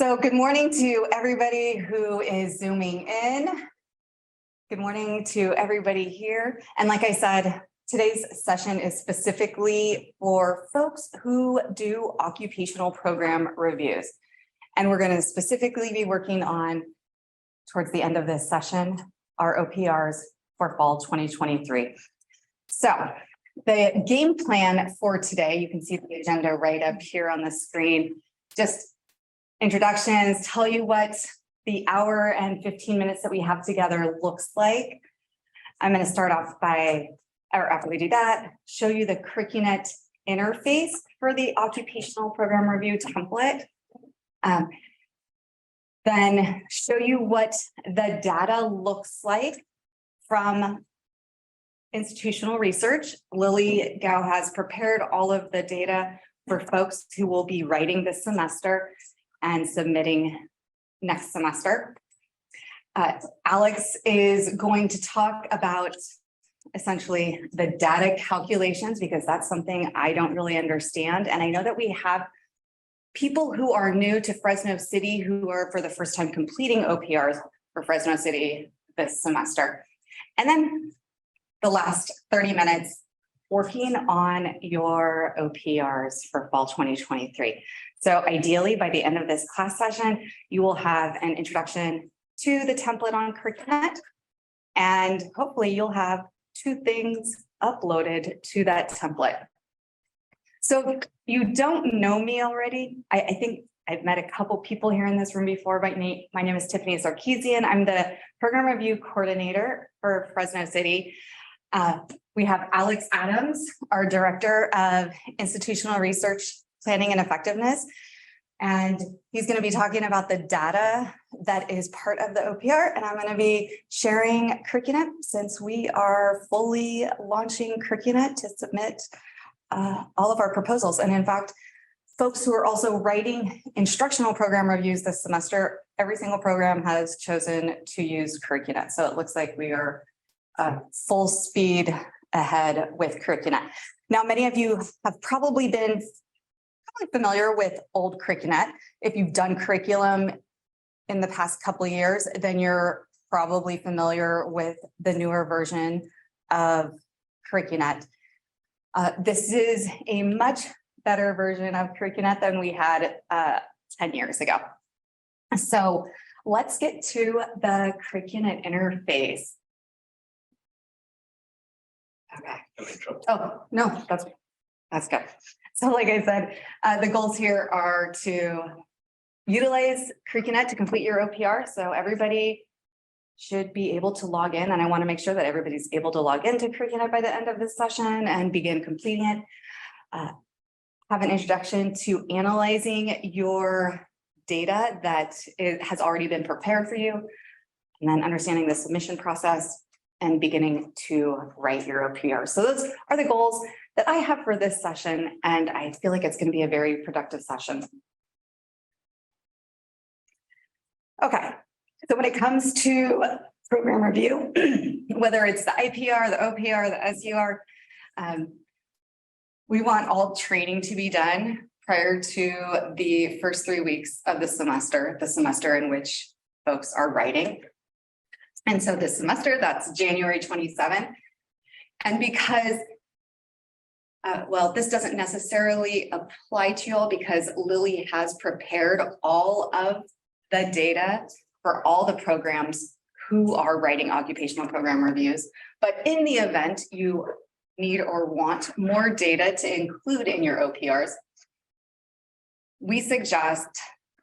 So good morning to everybody who is Zooming in. Good morning to everybody here. And like I said, today's session is specifically for folks who do occupational program reviews. And we're going to specifically be working on, towards the end of this session, our OPRs for fall 2023. So the game plan for today, you can see the agenda right up here on the screen. Just introductions, tell you what the hour and 15 minutes that we have together looks like. I'm going to start off by, or after we do that, show you the CurrIQunet interface for the occupational program review template. Then show you what the data looks like from institutional research. Lily Gao has prepared all of the data for folks who will be writing this semester and submitting next semester. Alex is going to talk about essentially the data calculations, because that's something I don't really understand. And I know that we have people who are new to Fresno City who are for the first time completing OPRs for Fresno City this semester. And then the last 30 minutes working on your OPRs for fall 2023. So ideally, by the end of this class session, you will have an introduction to the template on CurrIQunet, and hopefully you'll have 2 things uploaded to that template. So if you don't know me already, I think I've met a couple people here in this room before. My name is Tiffany Sarkeesian. I'm the program review coordinator for Fresno City. We have Alex Adams, our director of institutional research, planning and effectiveness. And he's going to be talking about the data that is part of the OPR. And I'm going to be sharing CurrIQunet, since we are fully launching CurrIQunet to submit all of our proposals. And in fact, folks who are also writing instructional program reviews this semester, every single program has chosen to use CurrIQunet. So it looks like we are full speed ahead with CurrIQunet. Now, many of you have probably been familiar with old CurrIQunet. If you've done curriculum in the past couple of years, then you're probably familiar with the newer version of CurrIQunet. This is a much better version of CurrIQunet than we had 10 years ago. So let's get to the CurrIQunet interface. Okay. Oh, no, that's good. So like I said, the goals here are to utilize CurrIQunet to complete your OPR. So everybody should be able to log in, and I want to make sure that everybody's able to log into CurrIQunet by the end of this session and begin completing it. Have an introduction to analyzing your data that has already been prepared for you, and then understanding the submission process and beginning to write your OPR. So those are the goals that I have for this session, and I feel like it's going to be a very productive session. Okay, so when it comes to program review, whether it's the IPR, the OPR, the SUR, we want all training to be done prior to the first 3 weeks of the semester in which folks are writing. And so this semester, that's January 27th. And because, well, this doesn't necessarily apply to you all because Lily has prepared all of the data for all the programs who are writing occupational program reviews. But in the event you need or want more data to include in your OPRs, we suggest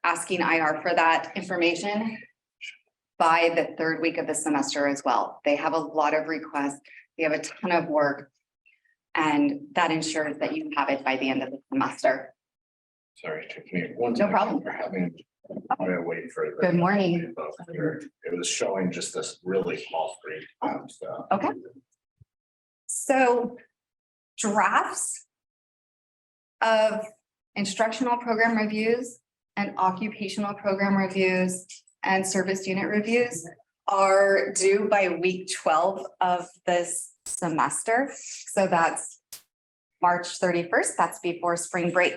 asking IR for that information by the 3rd week of the semester as well. They have a lot of requests, they have a ton of work, and that ensures that you have it by the end of the semester. Sorry, Tiffany. One No problem. We're having, I'm gonna wait for the. Good morning. It was showing just this really small screen. So. Okay. So drafts of instructional program reviews and occupational program reviews and service unit reviews are due by week 12 of this semester. So that's March 31st, that's before spring break.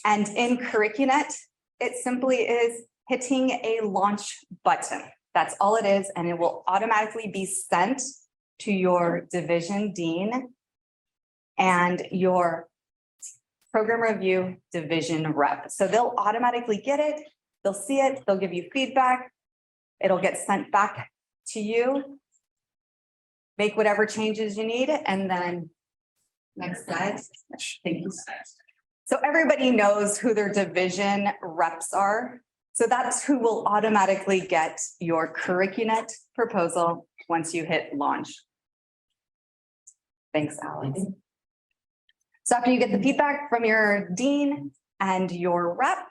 And in CurrIQunet, it simply is hitting a launch button. That's all it is, and it will automatically be sent to your division dean and your program review division rep. So they'll automatically get it, they'll see it, they'll give you feedback. It'll get sent back to you. Make whatever changes you need, and then next slide. Thank you. So everybody knows who their division reps are. So that's who will automatically get your CurrIQunet proposal once you hit launch. Thanks, Alex. So after you get the feedback from your dean and your rep,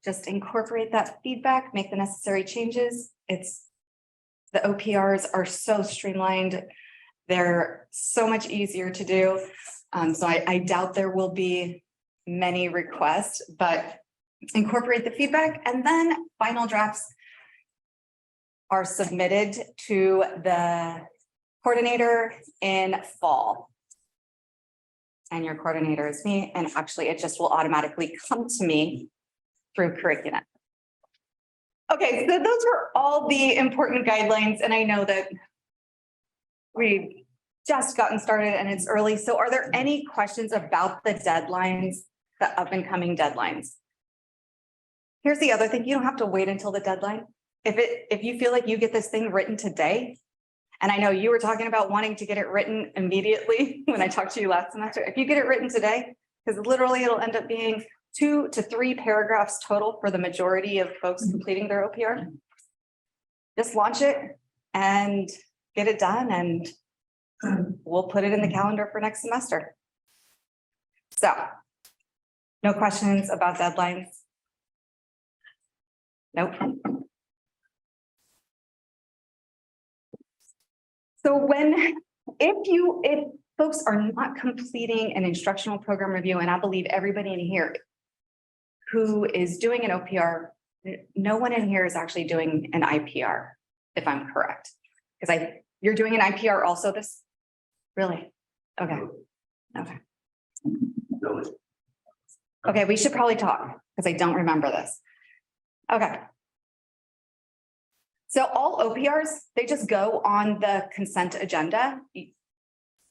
just incorporate that feedback, make the necessary changes. The OPRs are so streamlined. They're so much easier to do. So I doubt there will be many requests, but incorporate the feedback, and then final drafts are submitted to the coordinator in fall. And your coordinator is me, and actually it just will automatically come to me through CurrIQunet. Okay, so those were all the important guidelines, and I know that we've just gotten started and it's early. So are there any questions about the deadlines, the up and coming deadlines? Here's the other thing, you don't have to wait until the deadline. If you feel like you get this thing written today, and I know you were talking about wanting to get it written immediately when I talked to you last semester, if you get it written today, because literally it'll end up being 2 to 3 paragraphs total for the majority of folks completing their OPR. Just launch it and get it done, and we'll put it in the calendar for next semester. So, no questions about deadlines? Nope. So if folks are not completing an instructional program review, and I believe everybody in here who is doing an OPR, no one in here is actually doing an IPR, if I'm correct. Because you're doing an IPR also this, really? Okay. Okay. Okay, we should probably talk because I don't remember this. Okay. So all OPRs, they just go on the consent agenda,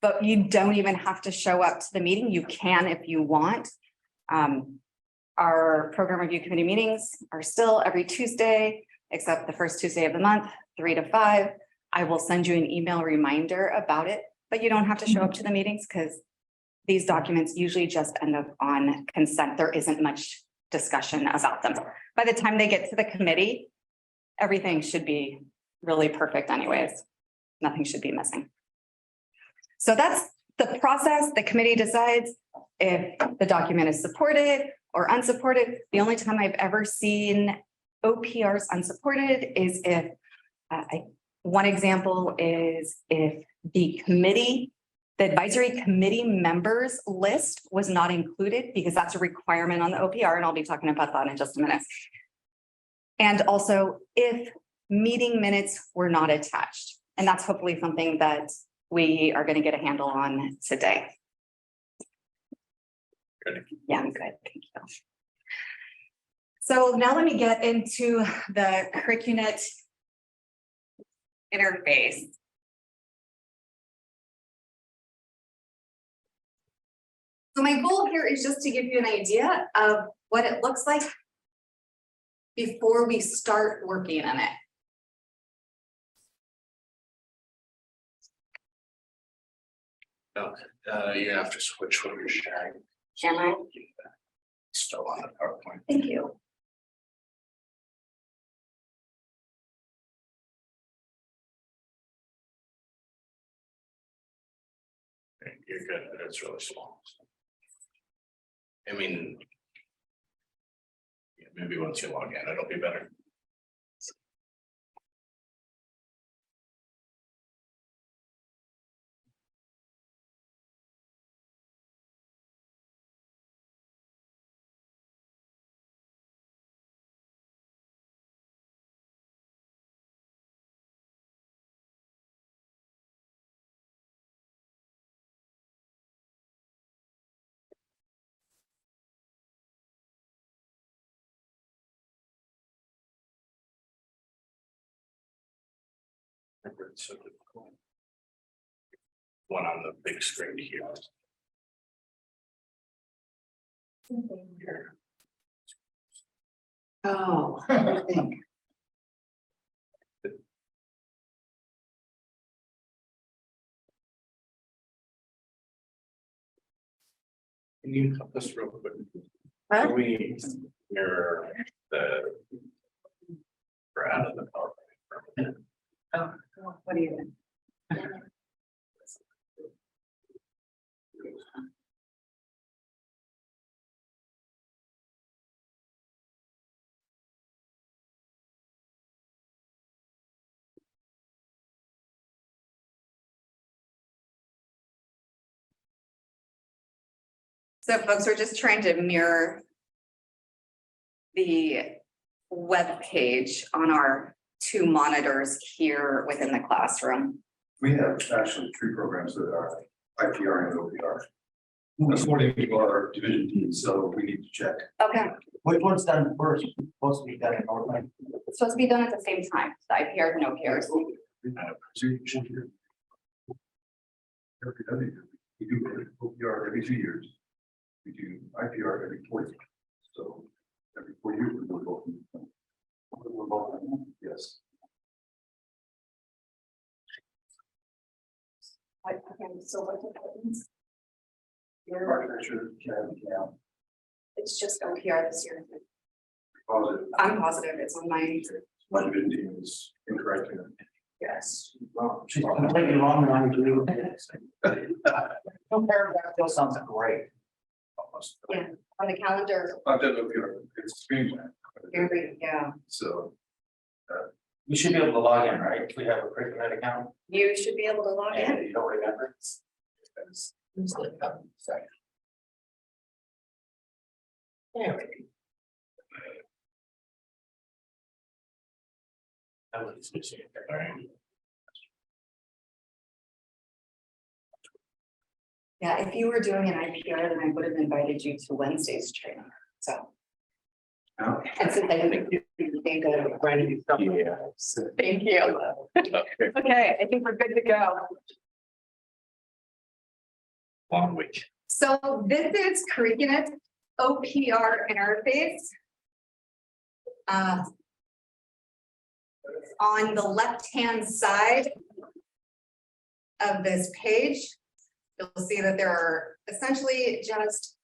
but you don't even have to show up to the meeting. You can if you want. Our program review committee meetings are still every Tuesday, except the first Tuesday of the month, 3 to 5. I will send you an email reminder about it, but you don't have to show up to the meetings because these documents usually just end up on consent. There isn't much discussion about them. By the time they get to the committee, everything should be really perfect anyways. Nothing should be missing. So that's the process. The committee decides if the document is supported or unsupported. The only time I've ever seen OPRs unsupported is if, one example is if the advisory committee members list was not included, because that's a requirement on the OPR, and I'll be talking about that in just a minute. And also if meeting minutes were not attached, and that's hopefully something that we are going to get a handle on today. Good. Yeah, I'm good. Thank you. So now let me get into the CurrIQunet interface. So my goal here is just to give you an idea of what it looks like before we start working on it. You have to switch what you're sharing. Am I? Still on the PowerPoint. Thank you. You're good, but it's really small. I mean, yeah, maybe once you log in, it'll be better. One on the big screen here. Here. Oh, I think. Can you help us real quick? Huh? Can we mirror the. We're out of the PowerPoint. Oh, what do you think? So folks, we're just trying to mirror the web page on our two monitors here within the classroom. We have actually three programs that are IPR and OPR. According to our division team, so we need to check. Okay, Which one's done first? Supposed to be done in order. it's supposed to be done at the same time, the IPRs and OPRs. We do OPR every 2 years. We do IPR every 4 years. So every 4 years, we do both. We're both, yes. Okay, so what happens? Architecture, CAD, It's just OPR this year. positive. I'm positive it's on my, My division team is incorrect. yes. Well, she's completely wrong and I agree with it. Compare that still sounds great. Yeah, on the calendar, I've done OPR, it's streamlined. yeah, So. You should be able to log in, right? We have a CurrIQunet account you should be able to log in. and you don't remember. Yeah, if you were doing an IPR, then I would have invited you to Wednesday's training, so. Oh. And since I didn't. Thank you. Yeah. Thank you. Okay, I think we're good to go. Long week. So this is CurrIQunet OPR interface. On the left-hand side of this page, you'll see that there are essentially just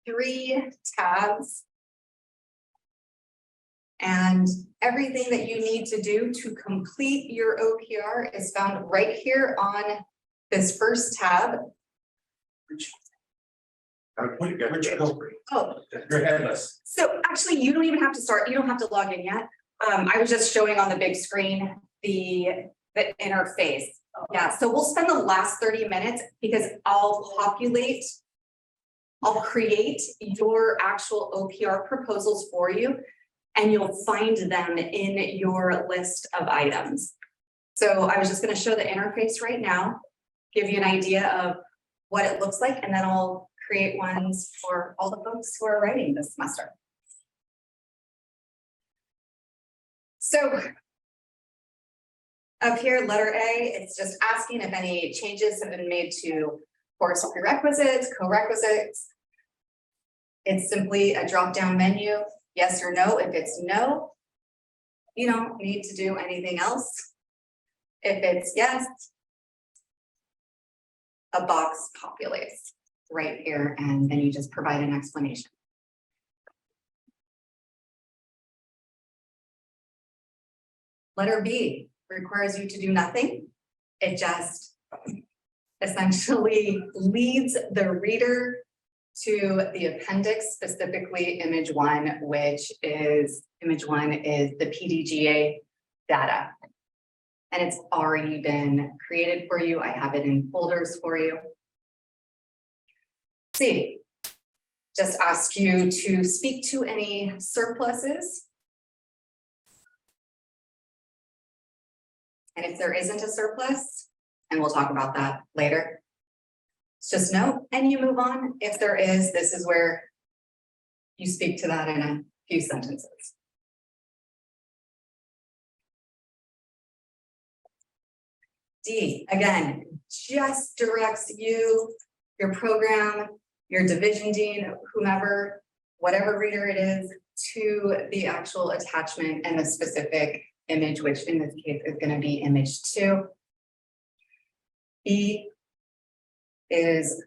3 tabs. And everything that you need to do to complete your OPR is found right here on this first tab. Oh, You're headless. so actually, you don't even have to start, you don't have to log in yet. I was just showing on the big screen, the interface. Yeah, so we'll spend the last 30 minutes because I'll create your actual OPR proposals for you, and you'll find them in your list of items. So I was just going to show the interface right now, give you an idea of what it looks like, and then I'll create ones for all the folks who are writing this semester. So up here, letter A, it's just asking if any changes have been made to course prerequisites, co-requisites. It's simply a drop-down menu, yes or no. If it's no, you don't need to do anything else. If it's yes, a box populates right here, and then you just provide an explanation. Letter B requires you to do nothing. It just essentially leads the reader to the appendix, specifically image 1, which is the PDGA data. And it's already been created for you. I have it in folders for you. C, just ask you to speak to any surpluses. And if there isn't a surplus, and we'll talk about that later, it's just no, and you move on. If there is, this is where you speak to that in a few sentences. D, again, just directs you, your program, your division dean, whomever, whatever reader it is, to the actual attachment and the specific image, which in this case is going to be image 2. E is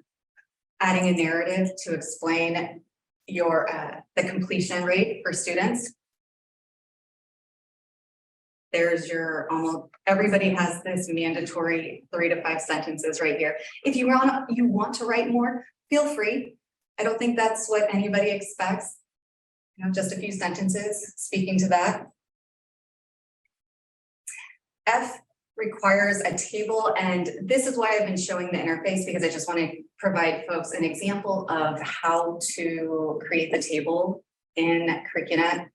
adding a narrative to explain your the completion rate for students. There's your almost everybody has this mandatory 3 to 5 sentences right here. If you want to write more, feel free. I don't think that's what anybody expects. You know, just a few sentences speaking to that. F requires a table, and this is why I've been showing the interface, because I just want to provide folks an example of how to create the table in CurrIQunet.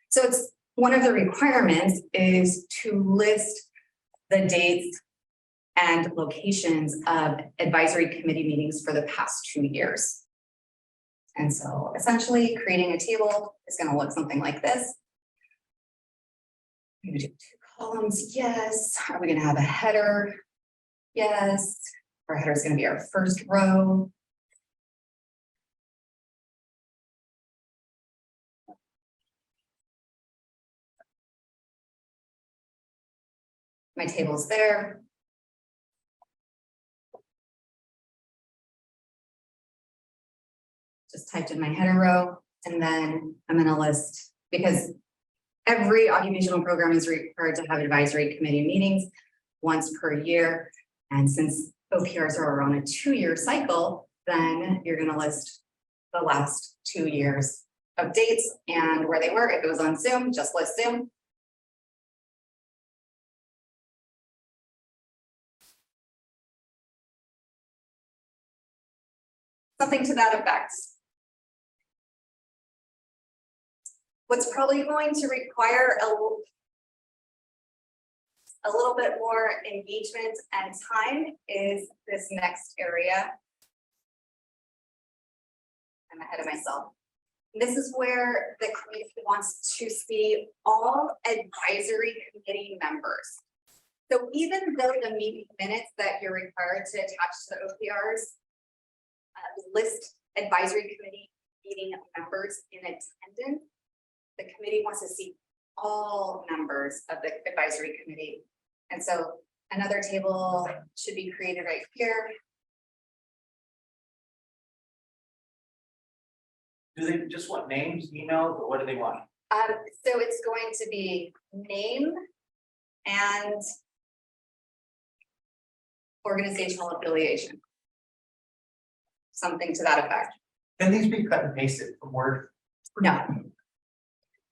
So it's one of the requirements is to list the dates and locations of advisory committee meetings for the past 2 years. And so essentially creating a table is going to look something like this. I'm going to do 2 columns, yes. Are we going to have a header? Yes. Our header is going to be our first row. My table's there. Just typed in my header row, and then I'm going to list, because every occupational program is required to have advisory committee meetings once per year. And since OPRs are on a 2-year cycle, then you're going to list the last 2 years of dates and where they were. If it was on Zoom, just list Zoom. Something to that effect. What's probably going to require a little bit more engagement and time is this next area. I'm ahead of myself. This is where the committee wants to see all advisory committee members. So even though the meeting minutes that you're required to attach to the OPRs list advisory committee meeting members in attendance, the committee wants to see all members of the advisory committee. And so another table should be created right here. Do they just want names, emails, or what do they want? So it's going to be name and organizational affiliation. Something to that effect. Can these be cut and pasted from Word? No.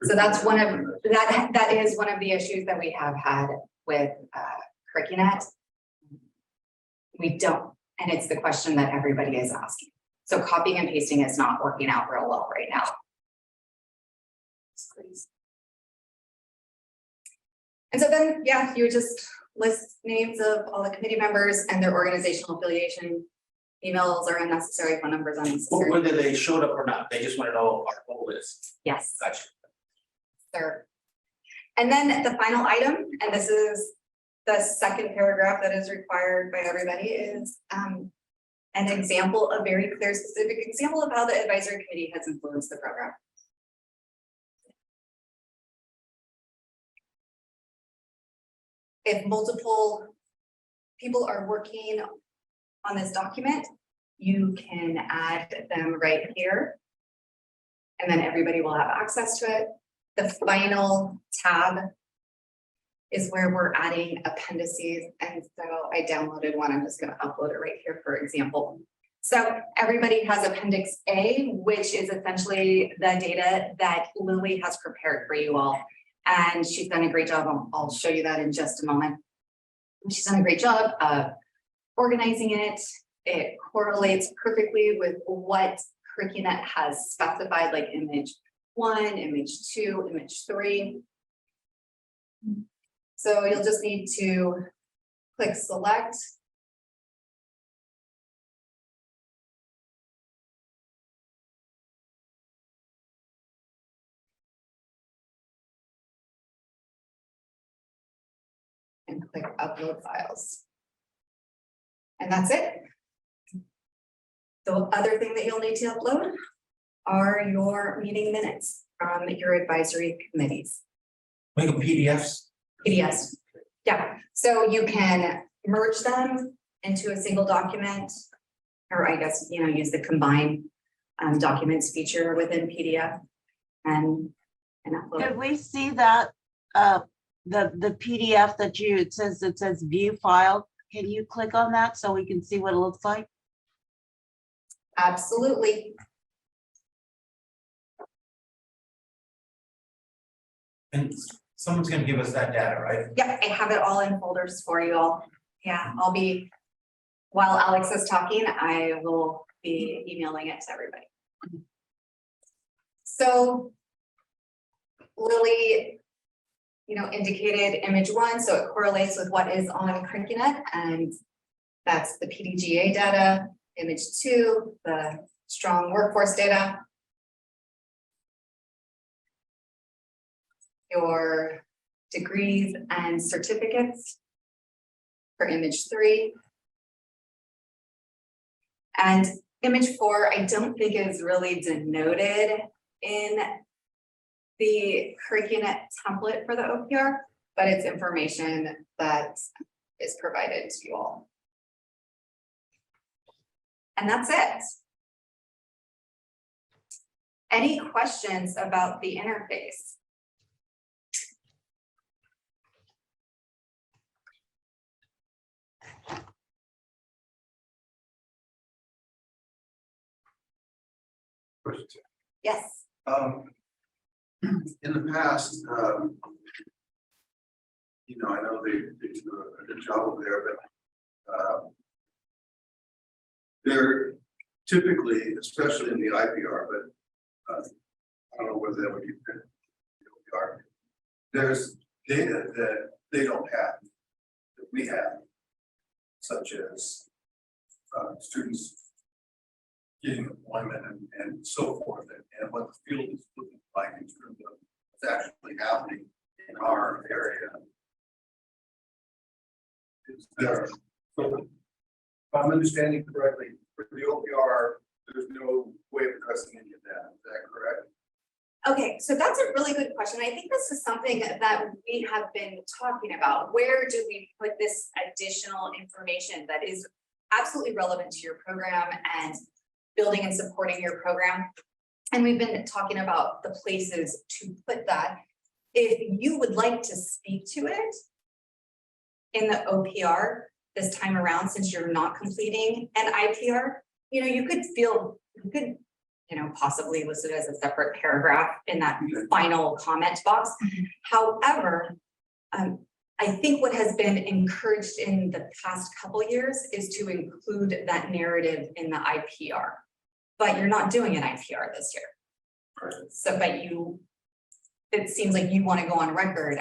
So that's one of that is one of the issues that we have had with CurrIQunet. We don't, and it's the question that everybody is asking. So copying and pasting is not working out real well right now. And so then, yeah, you would just list names of all the committee members and their organizational affiliation. Emails are unnecessary, phone numbers unnecessary. Whether they showed up or not, they just want to know our whole list. Yes. Gotcha. Sure. And then the final item, and this is the second paragraph that is required by everybody, is an example, a very clear, specific example of how the advisory committee has influenced the program. If multiple people are working on this document, you can add them right here, and then everybody will have access to it. The final tab is where we're adding appendices, and so I downloaded one. I'm just going to upload it right here for example. So everybody has Appendix A, which is essentially the data that Lily has prepared for you all, and she's done a great job. I'll show you that in just a moment. She's done a great job of organizing it. It correlates perfectly with what CurrIQunet has specified, like image 1, image 2, image 3. So you'll just need to click select. and click upload files. And that's it. The other thing that you'll need to upload are your meeting minutes from your advisory committees. Make them PDFs. PDFs. Yeah, so you can merge them into a single document. Or I guess, use the combine documents feature within PDF and upload. Could we see that, the PDF that it says view file? Can you click on that so we can see what it looks like? Absolutely. And someone's gonna give us that data, right? Yep, I have it all in folders for you all. Yeah, while Alex is talking, I will be emailing it to everybody. So Lily, indicated image 1, so it correlates with what is on CurrIQunet, and that's the PDGA data. Image 2, the strong workforce data. Your degrees and certificates for image 3. And image 4, I don't think is really denoted in the CurrIQunet template for the OPR, but it's information that is provided to you all. And that's it. Any questions about the interface? Question. Yes. In the past, I know they do a good job over there, but they're typically, especially in the IPR, but I don't know whether that would be the OPR. There's data that they don't have, that we have, such as students getting employment and so forth, and what the field is looking like in terms of what's actually happening in our area. Is there, so if I'm understanding correctly, for the OPR, there's no way of addressing any of that, is that correct? Okay, so that's a really good question. I think this is something that we have been talking about. Where do we put this additional information that is absolutely relevant to your program and building and supporting your program? And we've been talking about the places to put that. If you would like to speak to it in the OPR this time around, since you're not completing an IPR, you could possibly list it as a separate paragraph in that final comment box. However, I think what has been encouraged in the past couple years is to include that narrative in the IPR, but you're not doing an IPR this year. So, it seems like you want to go on record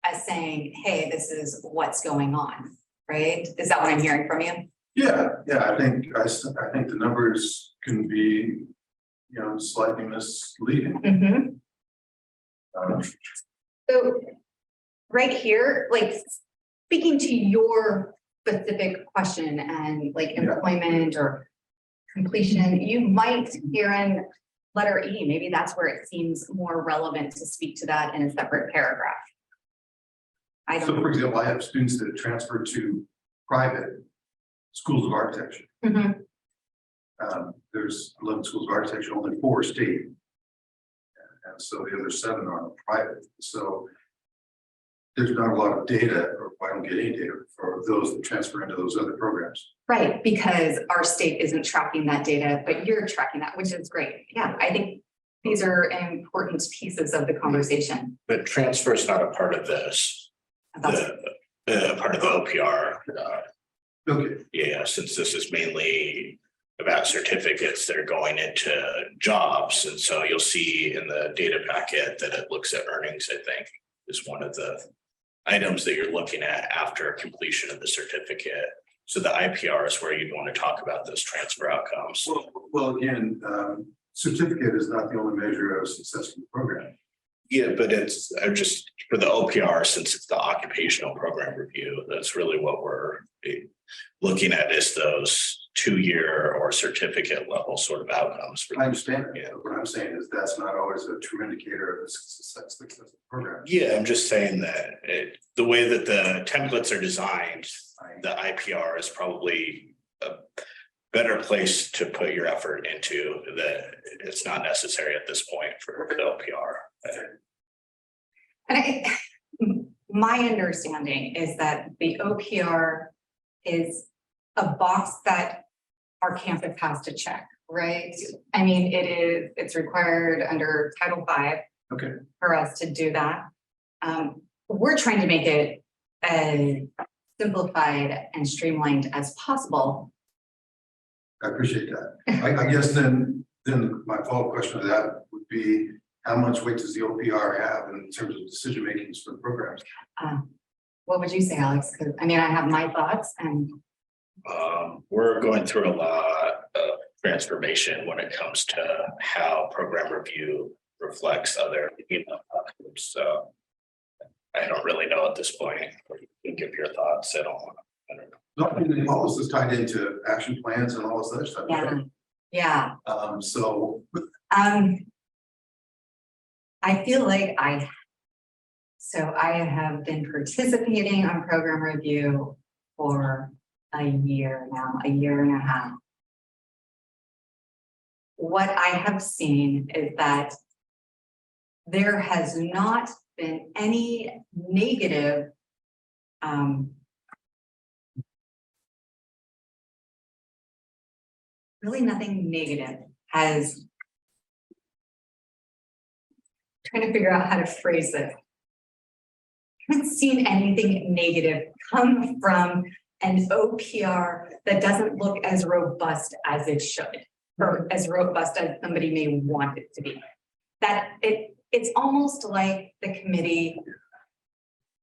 as saying, hey, this is what's going on, right? Is that what I'm hearing from you? Yeah, I think the numbers can be, slightly misleading. Mm-hmm. So right here, speaking to your specific question and employment or completion, you might hear in letter E, maybe that's where it seems more relevant to speak to that in a separate paragraph. So for example, I have students that transfer to private schools of architecture. Mm-hmm. There's 11 schools of architecture, only 4 are state. And so the other 7 are private. So there's not a lot of data, or I don't get any data for those that transfer into those other programs. Right, because our state isn't tracking that data, but you're tracking that, which is great. Yeah, I think these are important pieces of the conversation. But transfer is not a part of this, part of the OPR. Okay. Yeah, since this is mainly about certificates that are going into jobs. And so you'll see in the data packet that it looks at earnings, I think, is one of the items that you're looking at after completion of the certificate. So the IPR is where you'd want to talk about those transfer outcomes. Well, again, certificate is not the only measure of success in the program. Yeah, but it's just for the OPR, since it's the occupational program review, that's really what we're looking at is those 2-year or certificate level sort of outcomes. I understand. Yeah. What I'm saying is that's not always a true indicator of the success of the program. Yeah, I'm just saying that the way that the templates are designed, the IPR is probably a better place to put your effort into. That it's not necessary at this point for the OPR. And my understanding is that the OPR is a box that our campus has to check, right? I mean, it's required under Title V. Okay. For us to do that. We're trying to make it as simplified and streamlined as possible. I appreciate that. I guess then my follow-up question to that would be, how much weight does the OPR have in terms of decision makings for the programs? What would you say, Alex? Because I mean, I have my thoughts and We're going through a lot of transformation when it comes to how program review reflects other, so I don't really know at this point. You can give your thoughts. I don't know. No, I mean, all this is tied into action plans and all this other stuff. yeah, yeah. So I feel like I have been participating on program review for a year now, a year and a half. What I have seen is that there has not been any negative really nothing negative has trying to figure out how to phrase it. I haven't seen anything negative come from an OPR that doesn't look as robust as it should, or as robust as somebody may want it to be. That it's almost like the committee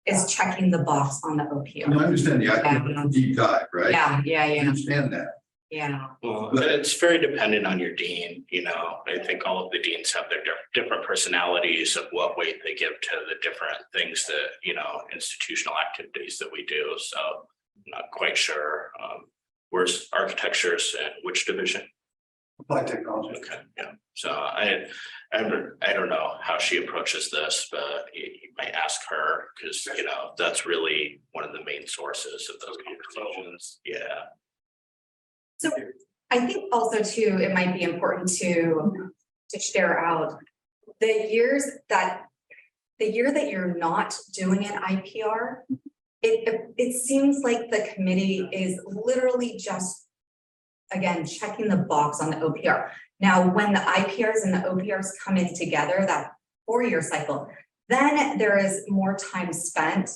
is checking the box on the OPR. I understand the idea of deep dive, right? Yeah, I understand that. yeah. Well, it's very dependent on your dean, I think all of the deans have their different personalities of what weight they give to the different things that, institutional activities that we do. So I'm not quite sure. Where's architectures and which division? Applied technology. Okay, yeah. So I don't know how she approaches this, but you might ask her because, that's really one of the main sources of those conversations. Yeah. So I think also too, it might be important to share out the year that you're not doing an IPR. It seems like the committee is literally just, again, checking the box on the OPR. Now, when the IPRs and the OPRs come in together, that 4-year cycle, then there is more time spent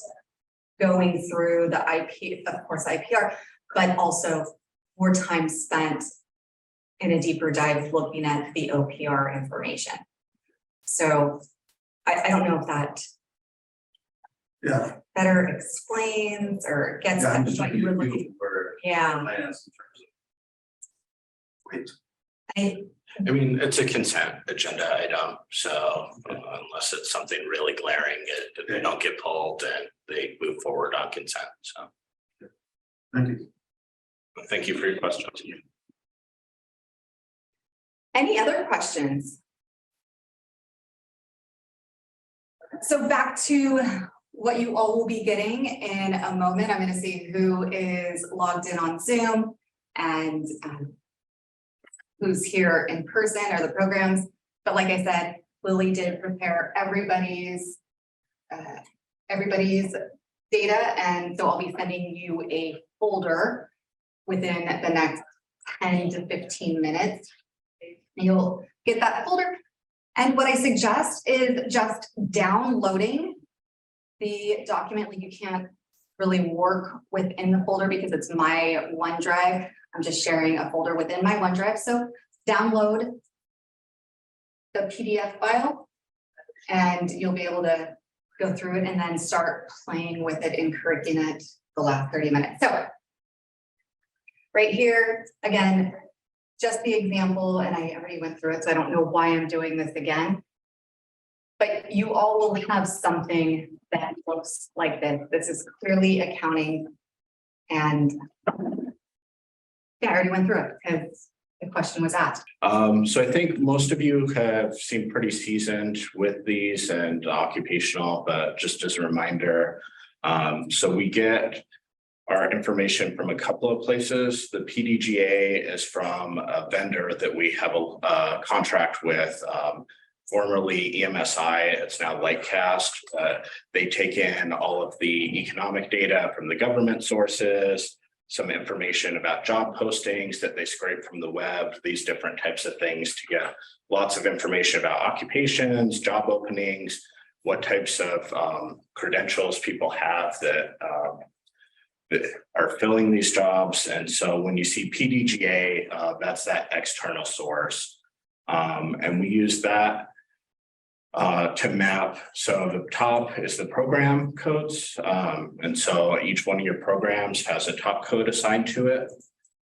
going through the IPR, but also more time spent in a deeper dive looking at the OPR information. So I don't know if that better explains or gets I'm at just what you were looking looking for Yeah. plans in terms of weight. I mean, it's a consent agenda item, so unless it's something really glaring, they don't get pulled and they move forward on consent. So Thank you. thank you for your question. Any other questions? So back to what you all will be getting in a moment. I'm going to see who is logged in on Zoom and who's here in person or the programs. But like I said, Lily did prepare everybody's data, and so I'll be sending you a folder within the next 10 to 15 minutes. You'll get that folder. And what I suggest is just downloading the document. Like, you can't really work within the folder because it's my OneDrive. I'm just sharing a folder within my OneDrive. So download the PDF file and you'll be able to go through it and then start playing with it in CurrIQunet the last 30 minutes. So right here, again, just the example, and I already went through it, so I don't know why I'm doing this again. But you all will have something that looks like this. This is clearly accounting. And yeah, I already went through it because the question was asked. So I think most of you have seemed pretty seasoned with these and occupational, but just as a reminder, so we get our information from a couple of places. The PDGA is from a vendor that we have a contract with, formerly EMSI, it's now Lightcast. They take in all of the economic data from the government sources, some information about job postings that they scrape from the web, these different types of things to get lots of information about occupations, job openings, what types of credentials people have that are filling these jobs. And so when you see PDGA, that's that external source. And we use that to map. So the top is the program codes. And so each one of your programs has a top code assigned to it.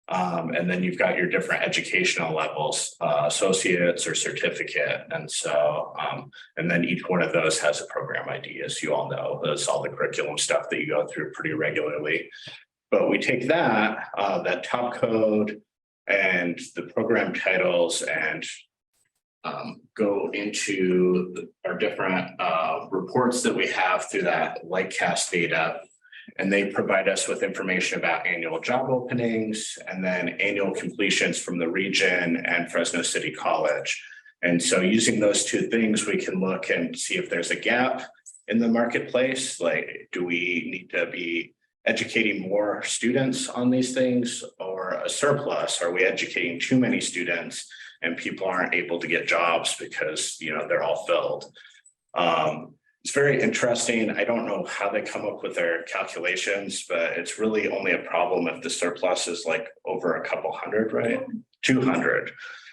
And then you've got your different educational levels, associates or certificate. And so, and then each one of those has a program ID, as you all know. That's all the curriculum stuff that you go through pretty regularly. But we take that, that top code and the program titles and go into our different reports that we have through that Lightcast data. And they provide us with information about annual job openings and then annual completions from the region and Fresno City College. And so using those two things, we can look and see if there's a gap in the marketplace. Like, do we need to be educating more students on these things, or a surplus? Are we educating too many students and people aren't able to get jobs because, you know, they're all filled? It's very interesting. I don't know how they come up with their calculations, but it's really only a problem if the surplus is like over a couple hundred, right? 200.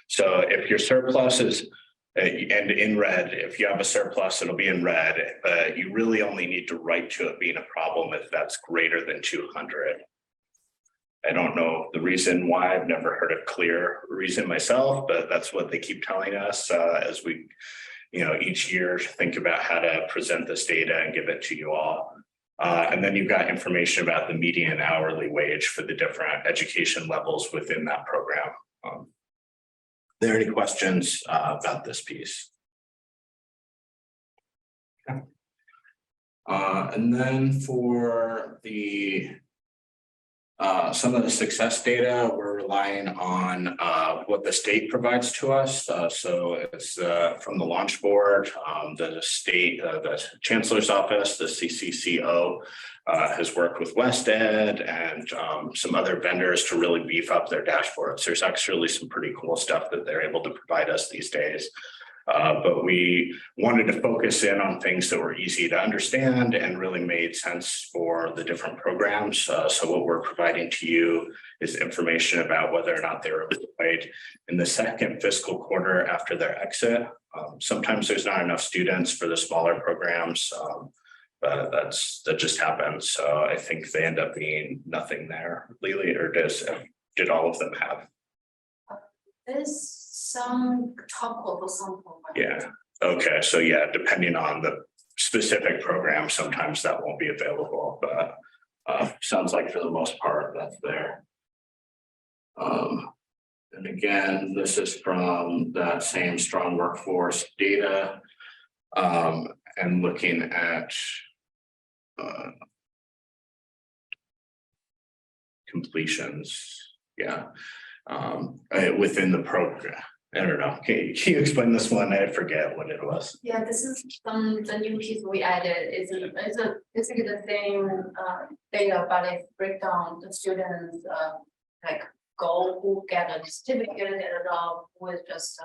So if your surplus is, and in red, if you have a surplus, it'll be in red, but you really only need to write to it being a problem if that's greater than 200. I don't know the reason why. I've never heard a clear reason myself, but that's what they keep telling us as we, you know, each year think about how to present this data and give it to you all. And then you've got information about the median hourly wage for the different education levels within that program. Are there any questions about this piece? Okay. And then for the some of the success data, we're relying on what the state provides to us. So it's from the launch board, the state, the chancellor's office, the CCCO has worked with WestEd and some other vendors to really beef up their dashboards. There's actually some pretty cool stuff that they're able to provide us these days. But we wanted to focus in on things that were easy to understand and really made sense for the different programs. So what we're providing to you is information about whether or not they were employed in the second fiscal quarter after their exit. Sometimes there's not enough students for the smaller programs, but that just happens. So I think they end up being nothing there. Lily, or did all of them have? There's some top code for some programs. Yeah, okay, so yeah, depending on the specific program, sometimes that won't be available, but sounds like for the most part, that's there. And again, this is from that same strong workforce data and looking at completions, yeah. Within the program. I don't know. Can you explain this one? I forget what it was. Yeah, this is the new piece we added. It's basically the same data, but it breaks down the students like go who get a certificate and a job with just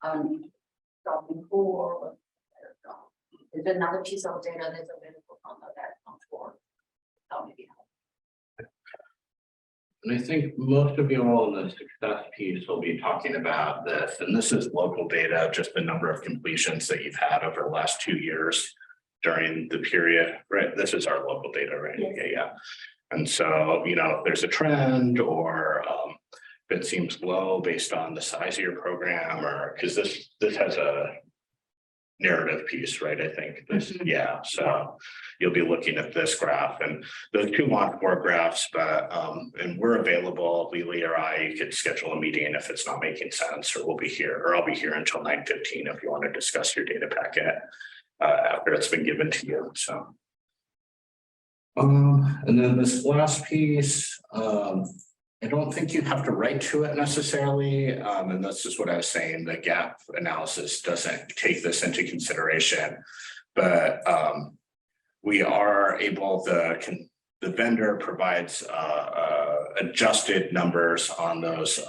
dropping or there's another piece of data that's available on the dashboard. And I think most of you all in the success piece will be talking about this, and this is local data, just the number of completions that you've had over the last 2 years during the period, right? This is our local data, right? Yes. Yeah. And so, you know, if there's a trend or if it seems low based on the size of your program, or because this has a narrative piece, right? I think this, Mhm. yeah, so you'll be looking at this graph and those two launch board graphs, but and we're available, Lily or I, you could schedule a meeting if it's not making sense, or we'll be here, or I'll be here until 9:15 if you want to discuss your data packet after it's been given to you, so. And then this last piece, I don't think you have to write to it necessarily, and this is what I was saying, the gap analysis doesn't take this into consideration. But we are able, the vendor provides adjusted numbers on those,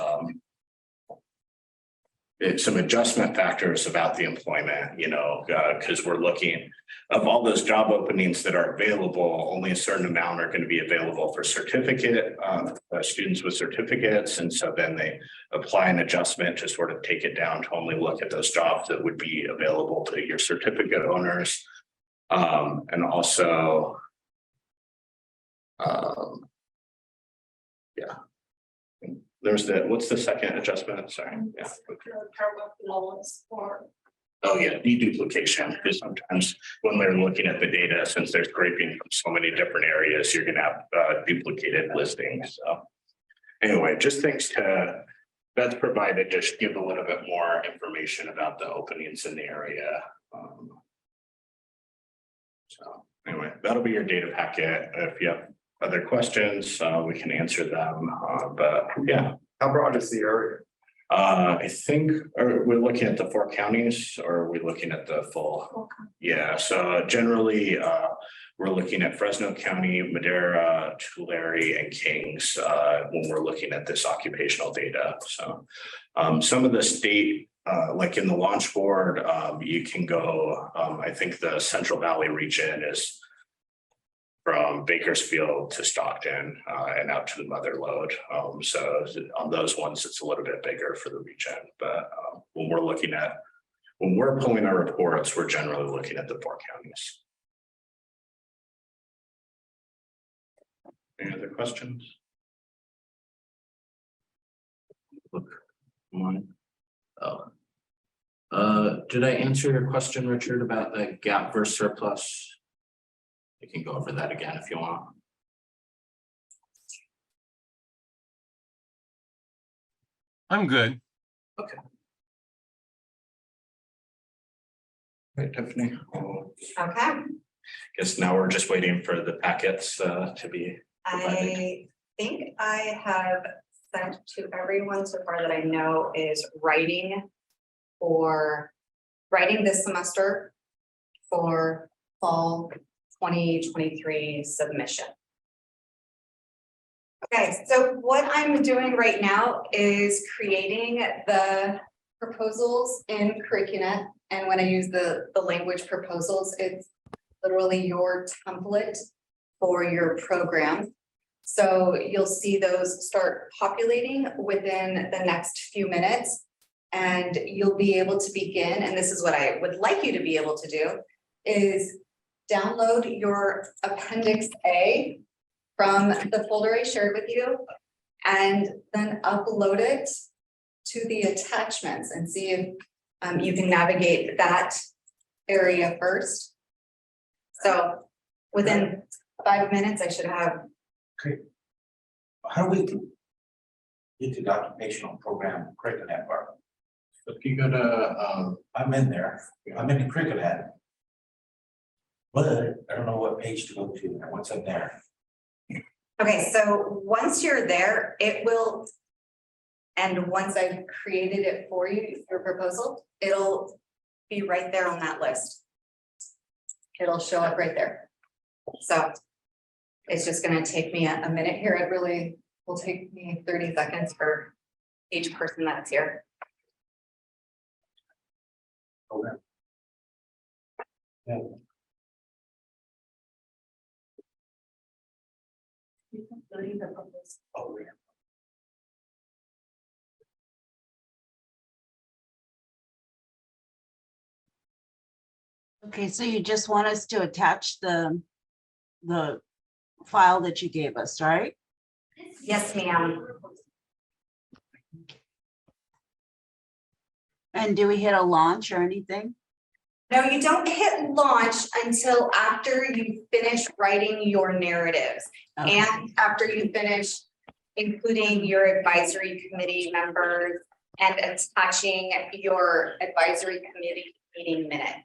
some adjustment factors about the employment, you know, because we're looking of all those job openings that are available, only a certain amount are going to be available for certificate students with certificates. And so then they apply an adjustment to sort of take it down to only look at those jobs that would be available to your certificate owners. And also, yeah. There's the, what's the second adjustment? Sorry. Yeah. Paragraph below is for. Oh, yeah, deduplication, because sometimes when they're looking at the data, since they're scraping from so many different areas, you're gonna have duplicated listings. So anyway, just things to, that's provided, just give a little bit more information about the openings in the area. So anyway, that'll be your data packet. If you have other questions, we can answer them. But yeah. How broad is the area? I think, we're looking at the 4 counties, or are we looking at the full? Yeah, so generally, we're looking at Fresno County, Madera, Tulare, and Kings, when we're looking at this occupational data. So some of the state, like in the launch board, you can go, I think the Central Valley region is from Bakersfield to Stockton and out to the mother lode. So on those ones, it's a little bit bigger for the region. But when we're pulling our reports, we're generally looking at the 4 counties. Any other questions? Look, one. Did I answer your question, Richard, about the gap versus surplus? We can go over that again if you want. I'm good. Okay. Right, Tiffany. Okay, Guess now we're just waiting for the packets to be provided. I think I have sent to everyone so far that I know is writing this semester for fall 2023 submission. Okay, so what I'm doing right now is creating the proposals in CurrIQunet. And when I use the language proposals, it's literally your template for your program. So you'll see those start populating within the next few minutes. And you'll be able to begin, and this is what I would like you to be able to do, is download your Appendix A from the folder I shared with you, and then upload it to the attachments and see if you can navigate that area first. So within 5 minutes, I should have. How do we get to the occupational program CurrIQunet part? If you go to, I'm in there, I'm in the CurrIQunet. But I don't know what page to go to, or what's in there. Okay, so once you're there, it will, and once I've created it for you, your proposal, it'll be right there on that list. It'll show up right there. So it's just gonna take me a minute here. It really will take me 30 seconds for each person that's here. Okay. Yeah. Oh, yeah. Okay, so you just want us to attach the file that you gave us, right? Yes, ma'am. And do we hit a launch or anything? No, you don't hit launch until after you finish writing your narratives Okay. and after you finish including your advisory committee members and attaching your advisory committee meeting minute.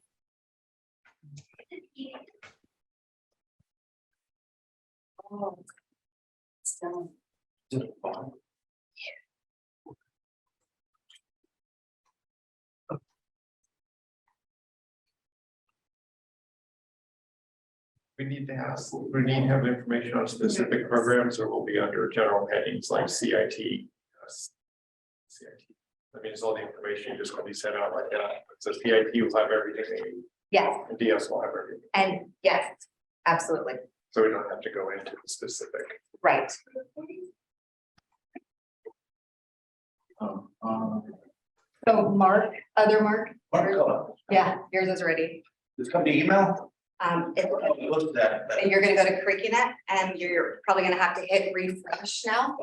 Oh. So, We need to have information on specific programs, or will be under general headings like CIT. CIT. That means all the information just going to be sent out like that. So CIT will have everything they need, yes, and DS will have everything. and yes, absolutely, So we don't have to go into the specific. right. So Mark, other Mark, yeah, yours is ready. Just come to email? You're That. gonna go to CurrIQunet and you're probably gonna have to hit refresh now.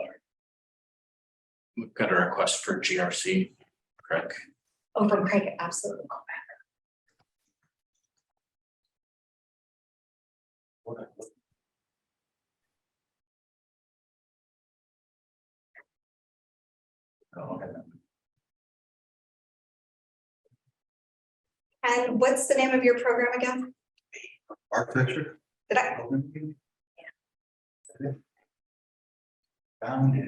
We've got a request for GRC, correct? Oh, from Craig, absolutely. And what's the name of your program again? Architecture. Did I? Found it.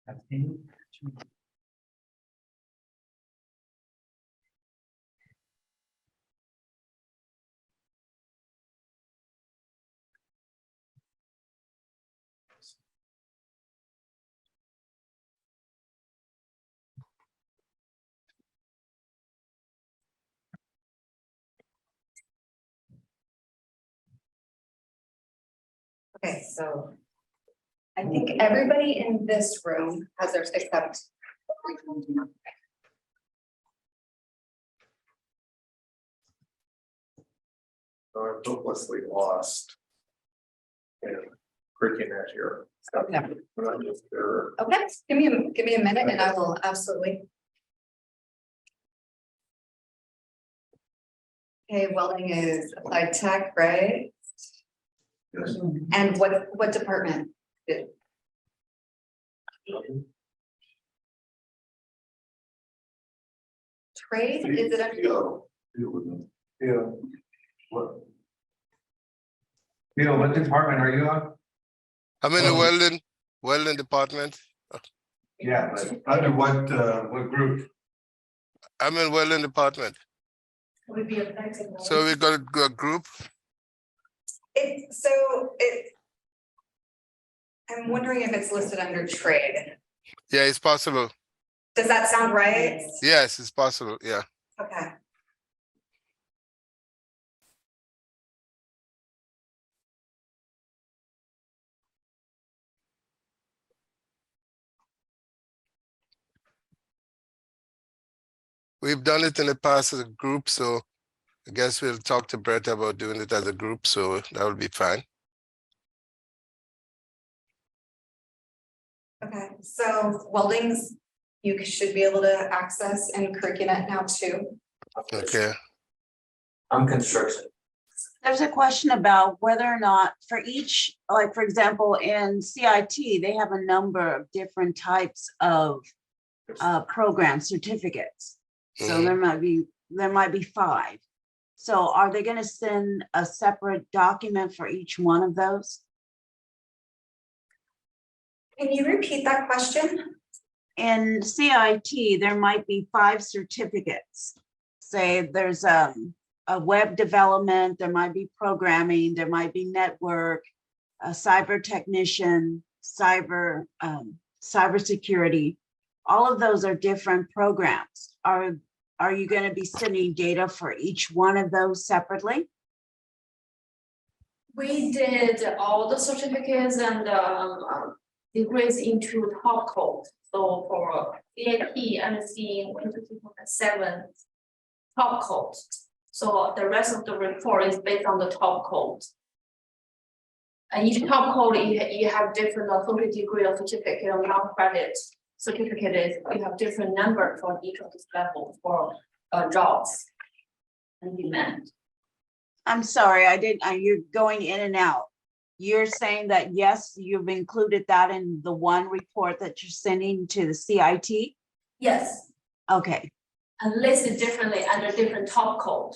I think. Okay, so I think everybody in this room has theirs except. So I'm hopelessly lost. And CurrIQunet here. Okay. But I'm just there. Okay, give me a minute and I will absolutely. Okay, welding is applied tech, right? Yes. And what department? Trade, is it under? Yeah. What? Bill, what department are you on? I'm in the welding department. Yeah, but under what group? I'm in welding department. Would be affected. So we got a group. I'm wondering if it's listed under trade. Yeah, it's possible. Does that sound right? Yes, it's possible. Yeah. Okay. We've done it in the past as a group, so I guess we'll talk to Brett about doing it as a group, so that will be fine. Okay, so weldings, you should be able to access in CurrIQunet now too. Okay. I'm construction. There's a question about whether or not for each, like, for example, in CIT, they have a number of different types of program certificates. So there might be 5. So are they going to send a separate document for each one of those? Can you repeat that question? In CIT, there might be 5 certificates. Say there's a web development, there might be programming, there might be network, a cyber technician, cybersecurity. All of those are different programs. Are you going to be sending data for each one of those separately? We did all the certificates and degrees into top code. So for CIT, I'm seeing 7 top code. So the rest of the report is based on the top code. And each top code, you have different authority degree or certificate or non-credit. certificate is you have different number for each of these levels for jobs and demand. I'm sorry, you're going in and out. You're saying that, yes, you've included that in the one report that you're sending to the CIT? Yes, Okay. and listed differently under different top code.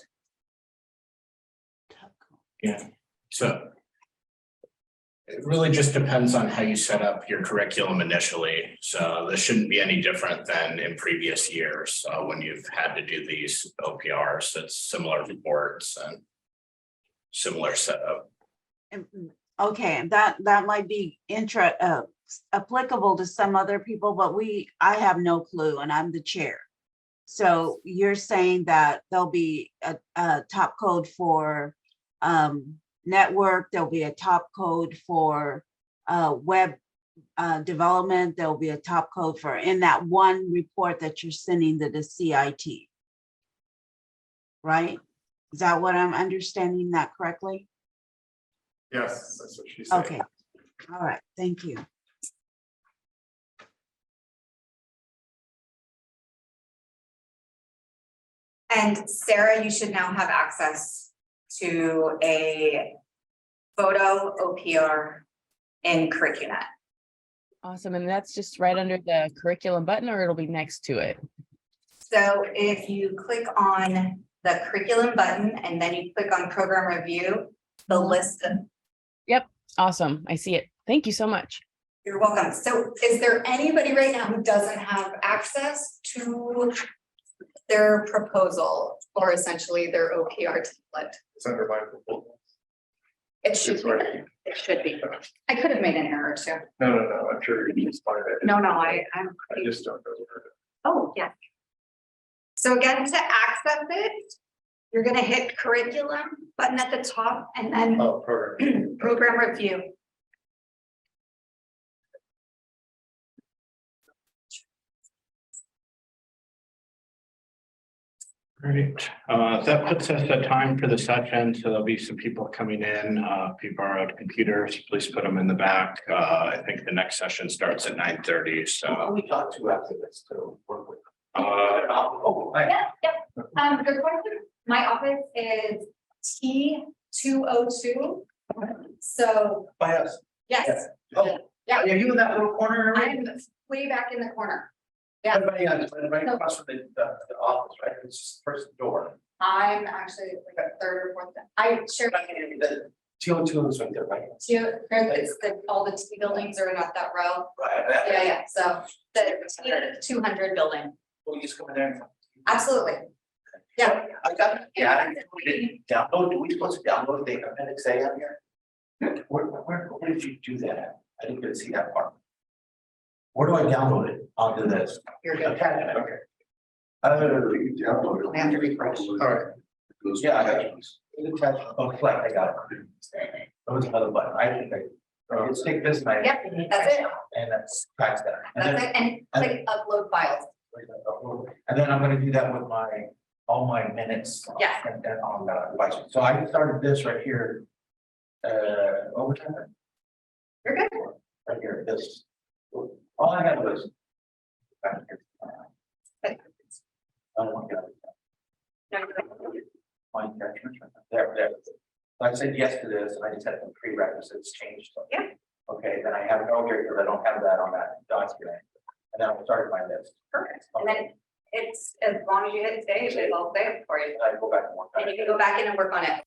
So it really just depends on how you set up your curriculum initially. So this shouldn't be any different than in previous years when you've had to do these OPRs. It's similar reports and similar setup. Okay, that might be applicable to some other people, but I have no clue and I'm the chair. So you're saying that there'll be a top code for network, there'll be a top code for web development, there'll be a top code for in that one report that you're sending to the CIT. Right? Is that what I'm understanding that correctly? Yes, that's what she said. Okay, all right, thank you. And Sarah, you should now have access to a photo OPR in CurrIQunet. Awesome. And that's just right under the curriculum button, or it'll be next to it? So if you click on the curriculum button and then you click on program review, the list of. Yep. Awesome. I see it. Thank you so much. You're welcome. So is there anybody right now who doesn't have access to their proposal or essentially their OPR template? It's under my proposal. It should It's be. right. It should be. I could have made an error too. No, I'm sure you just find it. No, I'm. I just don't know where to. Oh, yeah. So again, to access it, you're gonna hit curriculum button at the top and then Oh, program. program review. Great. That puts us at time for the session. So there'll be some people coming in. If you borrowed computers, please put them in the back. I think the next session starts at 9:30. So We talked to after this to work with. Yeah, good question. My office is T202. So, By us. yes. Oh. Yeah, Are you in that little corner area? I'm way back in the corner. Yeah. Everybody across from the office, right? It's just the first door. I'm actually like a third or fourth. I share. The T02 is right there, right? All the T buildings are not that row. Right. Yeah, so the T200 building, Will you just come in there? and- absolutely. Yeah. I got, yeah, we didn't download, do we supposed to download the appendix A on here? Where did you do that at? I didn't get to see that part. Where do I download it onto this? You're good. Attachment, okay. You can download it. I have to refresh. All right. Yeah, I got you. It's attached, oh, flat, I got it. That was another button, I think I just take this and I. Yep, that's it. And that's scratch that. And That's then- it. And click upload files. And then I'm gonna do that with all my minutes. Yeah. And then on the device. So I started this right here. Overtime. You're good. Right here, this. All I had was. back here. I don't want to get No, you're good. my attachments right there. So I said yes to this, and I just had some prerequisites changed. Yeah. Okay, then I have no here because I don't have that on that document. And then I started my list. Perfect. And then it's, as long as you hit save, it'll save for you. I go back and work on And it. you can go back in and work on it.